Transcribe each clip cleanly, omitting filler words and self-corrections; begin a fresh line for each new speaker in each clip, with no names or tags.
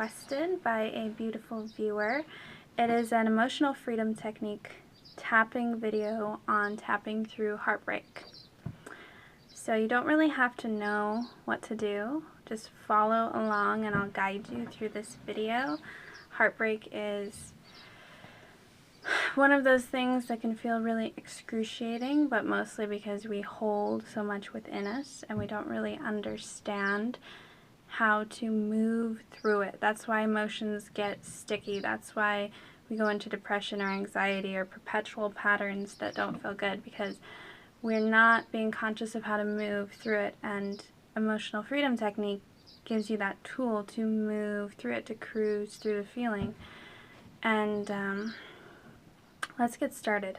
requested by a beautiful viewer. It is an emotional freedom technique tapping video on tapping through heartbreak. So you don't really have to know what to do. Just follow along and I'll guide you through this video. Heartbreak is one of those things that can feel really excruciating, but mostly because we hold so much within us and we don't really understand how to move through it. That's why emotions get sticky. That's why we go into depression or anxiety or perpetual patterns that don't feel good, because we're not being conscious of how to move through it. And emotional freedom technique gives you that tool to move through it, to cruise through the feeling. And let's get started.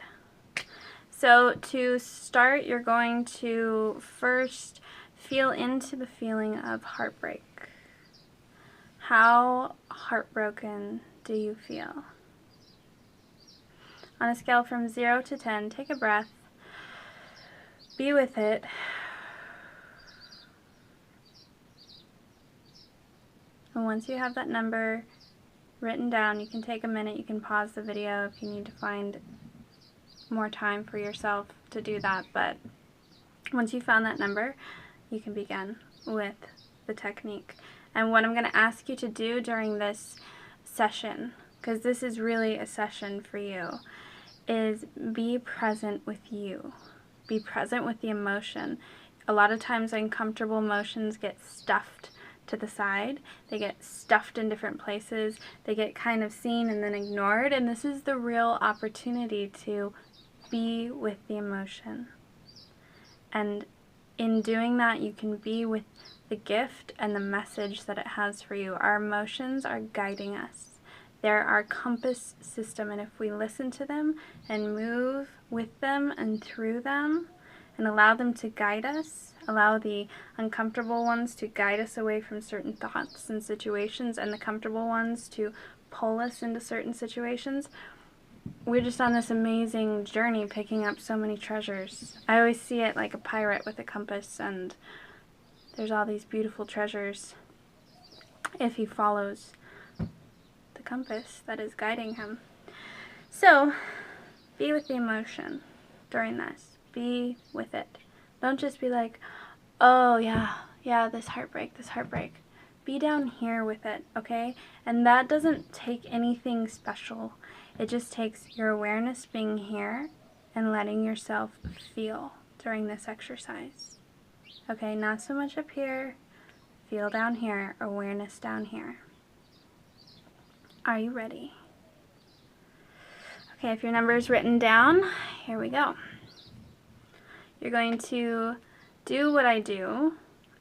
So to start, you're going to first feel into the feeling of heartbreak. How heartbroken do you feel? On a scale from 0 to 10, take a breath, be with it. And once you have that number written down, you can take a minute, you can pause the video if you need to find more time for yourself to do that. But once you found that number, you can begin with the technique. And what I'm going to ask you to do during this session, because this is really a session for you, is be present with you. Be present with the emotion. A lot of times uncomfortable emotions get stuffed to the side. They get stuffed in different places. They get kind of seen and then ignored. And this is the real opportunity to be with the emotion. And in doing that, you can be with the gift and the message that it has for you. Our emotions are guiding us. They're our compass system, and if we listen to them and move with them and through them and allow them to guide us, allow the uncomfortable ones to guide us away from certain thoughts and situations, and the comfortable ones to pull us into certain situations, we're just on this amazing journey picking up so many treasures. I always see it like a pirate with a compass, and there's all these beautiful treasures if he follows the compass that is guiding him. So be with the emotion during this. Be with it. Don't just be like, oh yeah, this heartbreak. Be down here with it, okay? And that doesn't take anything special. It just takes your awareness being here and letting yourself feel during this exercise. Okay, not so much up here. Feel down here, awareness down here. Are you ready? Okay, if your number is written down, here we go. You're going to do what I do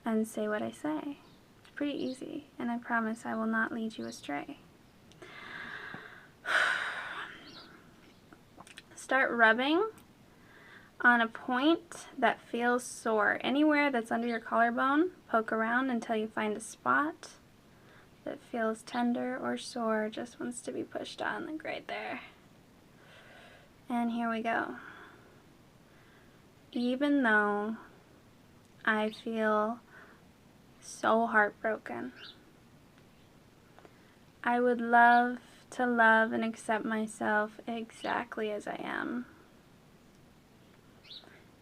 and say what I say. It's pretty easy, and I promise I will not lead you astray. Start rubbing on a point that feels sore. Anywhere that's under your collarbone, poke around until you find a spot that feels tender or sore, just wants to be pushed on, like right there. And here we go. Even though I feel so heartbroken, I would love to love and accept myself exactly as I am.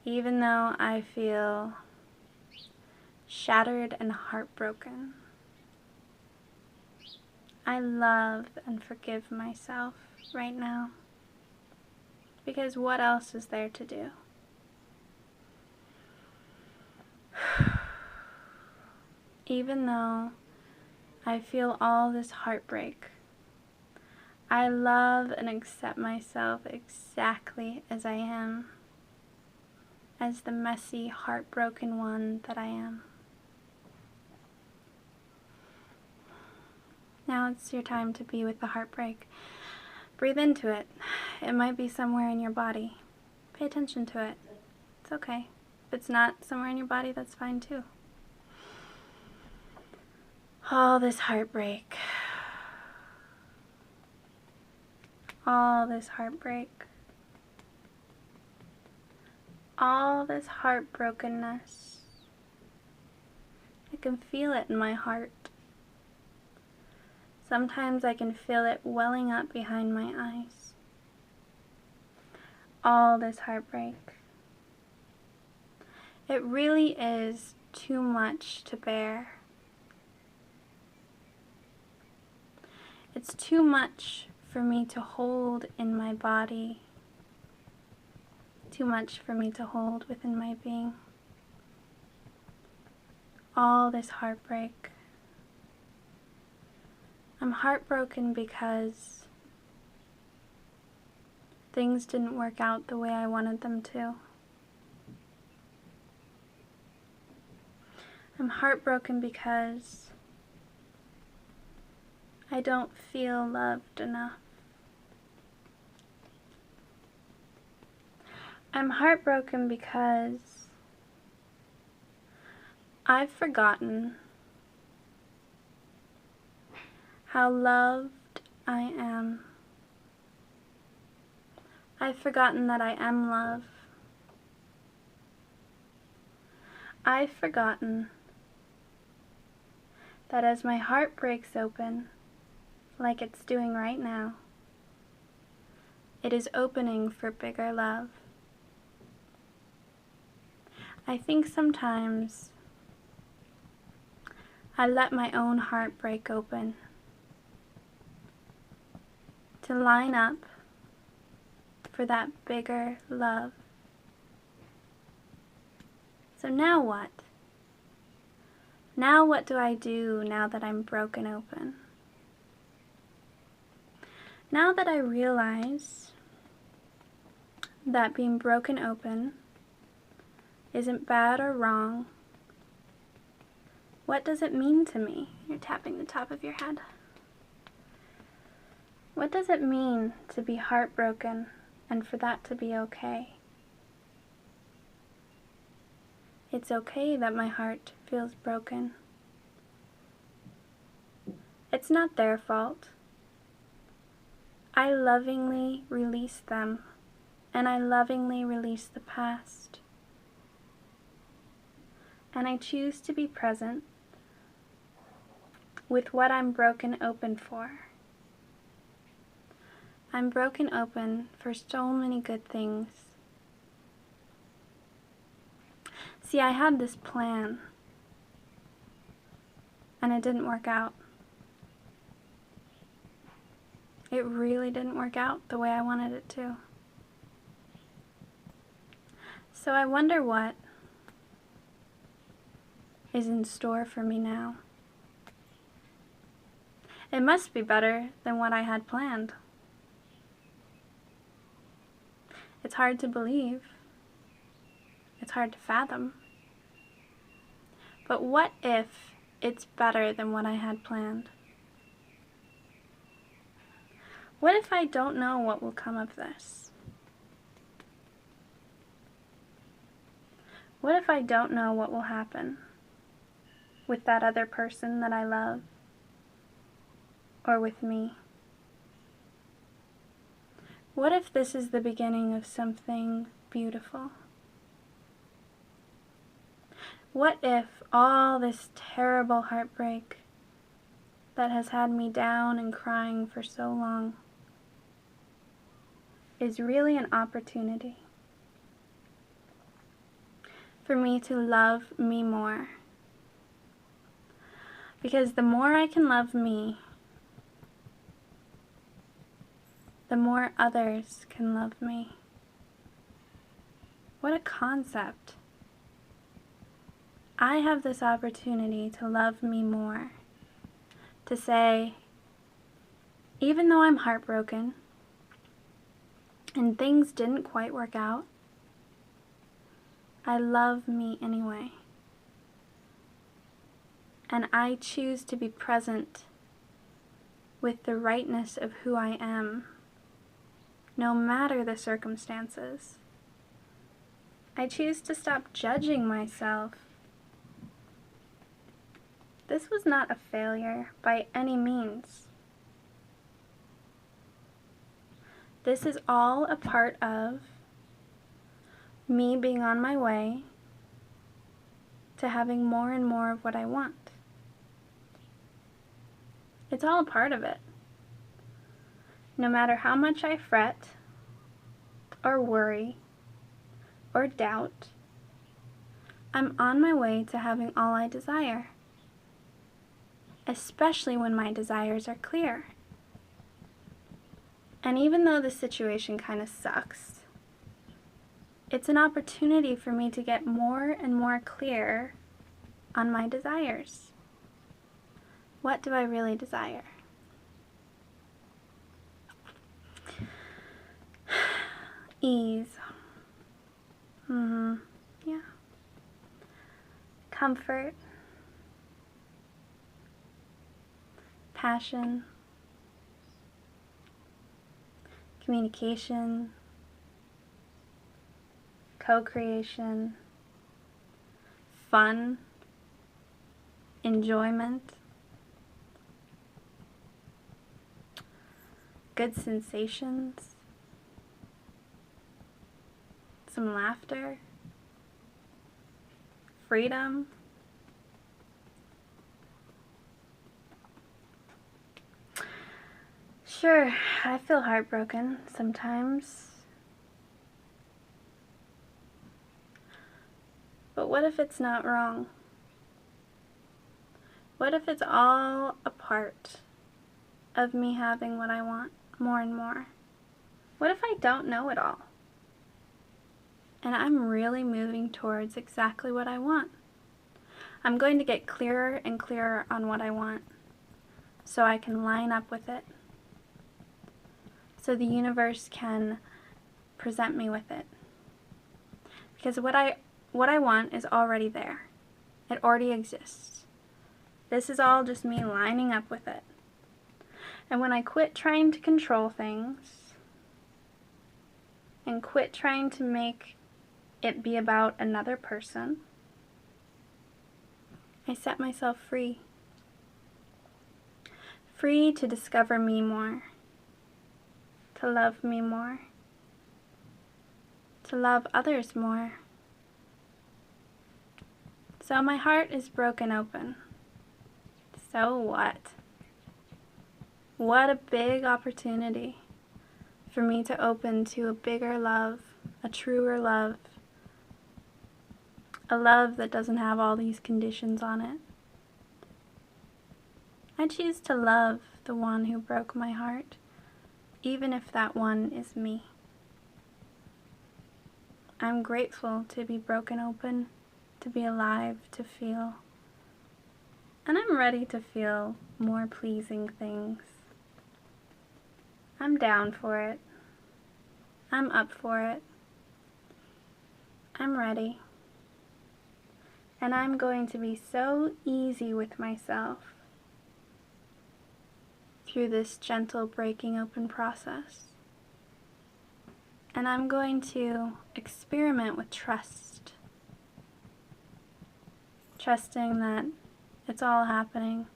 Even though I feel shattered and heartbroken, I love and forgive myself right now, because what else is there to do? Even though I feel all this heartbreak, I love and accept myself exactly as I am, as the messy, heartbroken one that I am. Now it's your time to be with the heartbreak. Breathe into it. It might be somewhere in your body. Pay attention to it. It's okay. If it's not somewhere in your body, that's fine too. All this heartbreak. All this heartbreak. All this heartbrokenness. I can feel it in my heart. Sometimes I can feel it welling up behind my eyes. All this heartbreak. It really is too much to bear. It's too much for me to hold in my body. Too much for me to hold within my being. All this heartbreak. I'm heartbroken because things didn't work out the way I wanted them to. I'm heartbroken because I don't feel loved enough. I'm heartbroken because I've forgotten how loved I am. I've forgotten that I am love. I've forgotten that as my heart breaks open, like it's doing right now, it is opening for bigger love. I think sometimes I let my own heart break open to line up for that bigger love. So now what? Now what do I do now that I'm broken open? Now that I realize that being broken open isn't bad or wrong, what does it mean to me? You're tapping the top of your head. What does it mean to be heartbroken and for that to be okay? It's okay that my heart feels broken. It's not their fault. I lovingly release them, and I lovingly release the past. And I choose to be present with what I'm broken open for. I'm broken open for so many good things. See, I had this plan, and it didn't work out. It really didn't work out the way I wanted it to. So I wonder what is in store for me now. It must be better than what I had planned. It's hard to believe. It's hard to fathom. But what if it's better than what I had planned? What if I don't know what will come of this? What if I don't know what will happen with that other person that I love, or with me? What if this is the beginning of something beautiful? What if all this terrible heartbreak that has had me down and crying for so long is really an opportunity for me to love me more? Because the more I can love me, the more others can love me. What a concept. I have this opportunity to love me more. To say, even though I'm heartbroken and things didn't quite work out, I love me anyway. And I choose to be present with the rightness of who I am, no matter the circumstances. I choose to stop judging myself. This was not a failure by any means. This is all a part of me being on my way to having more and more of what I want. It's all a part of it. No matter how much I fret, or worry, or doubt, I'm on my way to having all I desire, especially when my desires are clear. And even though the situation kind of sucks, it's an opportunity for me to get more and more clear on my desires. What do I really desire? Ease. Yeah. Comfort. Passion. Communication. Co-creation. Fun. Enjoyment. Good sensations. Some laughter. Freedom. Sure, I feel heartbroken sometimes. But what if it's not wrong? What if it's all a part of me having what I want more and more? What if I don't know it all? And I'm really moving towards exactly what I want. I'm going to get clearer and clearer on what I want so I can line up with it. So the universe can present me with it. Because what I want is already there. It already exists. This is all just me lining up with it. And when I quit trying to control things and quit trying to make it be about another person, I set myself free. Free to discover me more, to love me more, to love others more. So my heart is broken open. So what? What a big opportunity for me to open to a bigger love, a truer love, a love that doesn't have all these conditions on it. I choose to love the one who broke my heart, even if that one is me. I'm grateful to be broken open, to be alive, to feel. And I'm ready to feel more pleasing things. I'm down for it. I'm up for it. I'm ready. And I'm going to be so easy with myself through this gentle breaking open process. And I'm going to experiment with trust. Trusting that it's all happening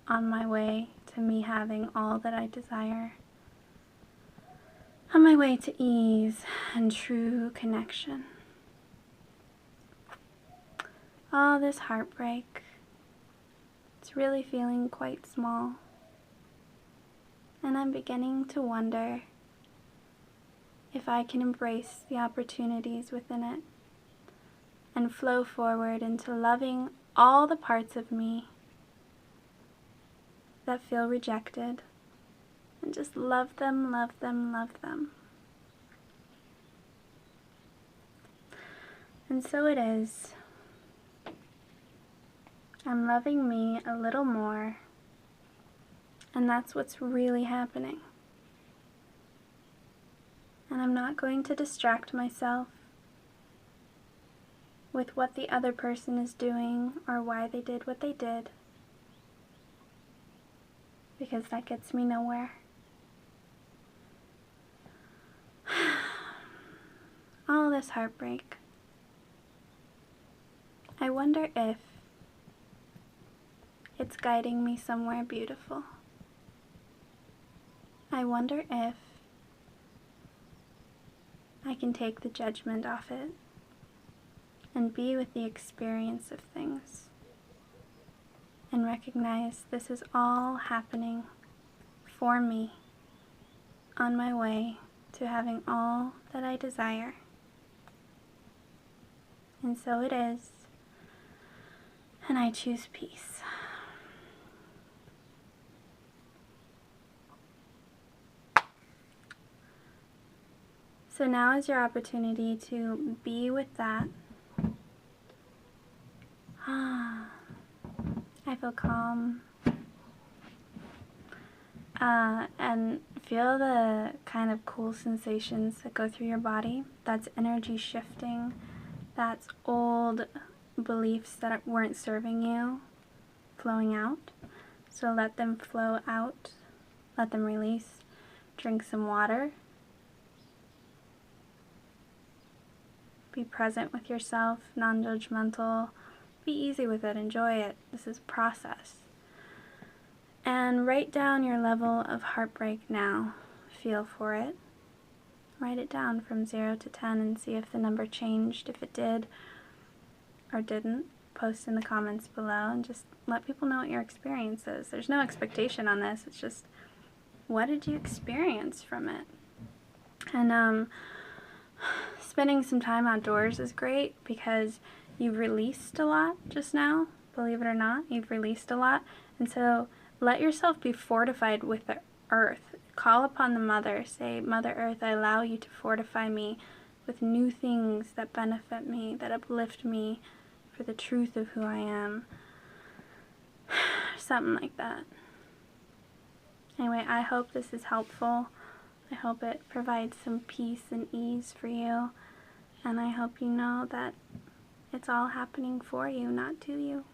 on my way to me having all that I desire. On my way to ease and true connection. All this heartbreak, it's really feeling quite small. And I'm beginning to wonder if I can embrace the opportunities within it and flow forward into loving all the parts of me that feel rejected, and just love them, love them, love them. And so it is. I'm loving me a little more, and that's what's really happening. And I'm not going to distract myself with what the other person is doing or why they did what they did, because that gets me nowhere. All this heartbreak. I wonder if it's guiding me somewhere beautiful. I wonder if I can take the judgment off it and be with the experience of things and recognize this is all happening for me on my way to having all that I desire. And so it is, and I choose peace. So now is your opportunity to be with that. I feel calm. And feel the kind of cool sensations that go through your body. That's energy shifting. That's old beliefs that weren't serving you flowing out. So let them flow out. Let them release. Drink some water. Be present with yourself, non-judgmental. Be easy with it, enjoy it. This is a process. And write down your level of heartbreak now. Feel for it. Write it down from 0 to 10 and see if the number changed. If it did or didn't, post in the comments below and just let people know what your experience is. There's no expectation on this. It's just, what did you experience from it? And spending some time outdoors is great because you've released a lot just now. Believe it or not, you've released a lot. And so let yourself be fortified with the earth. Call upon the Mother. Say, Mother Earth, I allow you to fortify me with new things that benefit me, that uplift me for the truth of who I am. Something like that. Anyway, I hope this is helpful. I hope it provides some peace and ease for you. And I hope you know that it's all happening for you, not to you.